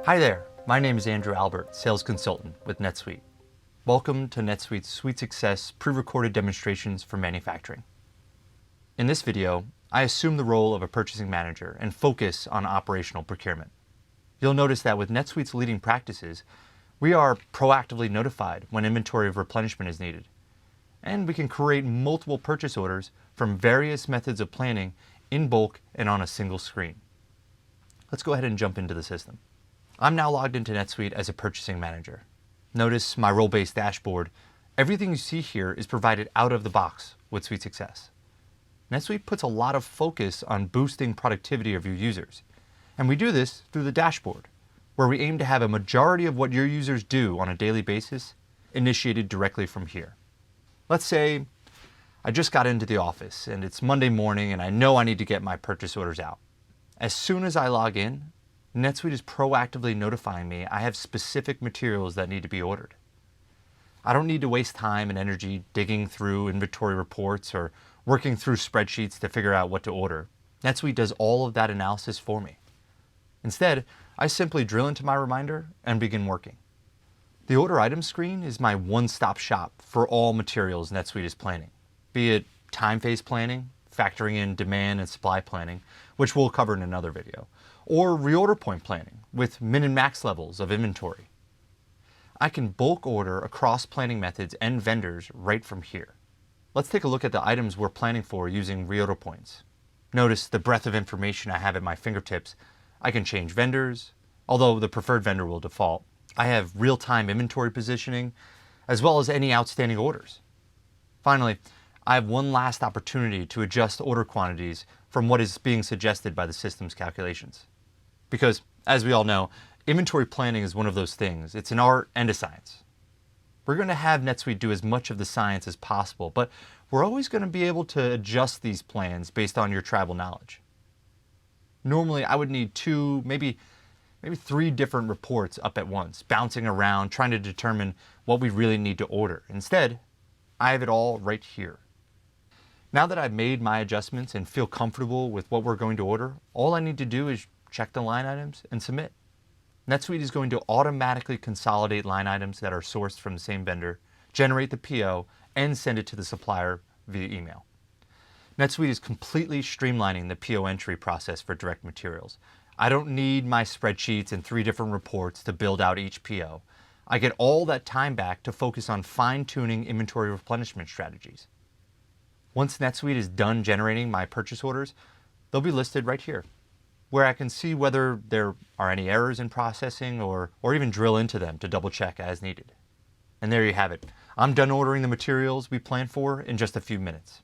Hi there, my name is Andrew Albert, Sales Consultant with NetSuite. Welcome to NetSuite SuiteSuccess pre-recorded demonstrations for manufacturing. In this video, I assume the role of a purchasing manager and focus on operational procurement. You'll notice that with NetSuite's leading practices, we are proactively notified when inventory of replenishment is needed. And we can create multiple purchase orders from various methods of planning in bulk and on a single screen. Let's go ahead and jump into the system. I'm now logged into NetSuite as a purchasing manager. Notice my role-based dashboard. Everything you see here is provided out of the box with SuiteSuccess. NetSuite puts a lot of focus on boosting productivity of your users. And we do this through the dashboard, where we aim to have a majority of what your users do on a daily basis initiated directly from here. Let's say I just got into the office and it's Monday morning and I know I need to get my purchase orders out. As soon as I log in, NetSuite is proactively notifying me I have specific materials that need to be ordered. I don't need to waste time and energy digging through inventory reports or working through spreadsheets to figure out what to order. NetSuite does all of that analysis for me. Instead, I simply drill into my reminder and begin working. The order items screen is my one-stop shop for all materials NetSuite is planning, be it time phase planning, factoring in demand and supply planning, which we'll cover in another video, or reorder point planning with min and max levels of inventory. I can bulk order across planning methods and vendors right from here. Let's take a look at the items we're planning for using reorder points. Notice the breadth of information I have at my fingertips. I can change vendors, although the preferred vendor will default. I have real-time inventory positioning, as well as any outstanding orders. Finally, I have one last opportunity to adjust order quantities from what is being suggested by the system's calculations. Because, as we all know, inventory planning is one of those things. It's an art and a science. We're going to have NetSuite do as much of the science as possible, but we're always going to be able to adjust these plans based on your tribal knowledge. Normally, I would need two, maybe three different reports up at once, bouncing around, trying to determine what we really need to order. Instead, I have it all right here. Now that I've made my adjustments and feel comfortable with what we're going to order, all I need to do is check the line items and submit. NetSuite is going to automatically consolidate line items that are sourced from the same vendor, generate the PO, and send it to the supplier via email. NetSuite is completely streamlining the PO entry process for direct materials. I don't need my spreadsheets and 3 different reports to build out each PO. I get all that time back to focus on fine-tuning inventory replenishment strategies. Once NetSuite is done generating my purchase orders, they'll be listed right here, where I can see whether there are any errors in processing or even drill into them to double check as needed. And there you have it. I'm done ordering the materials we planned for in just a few minutes.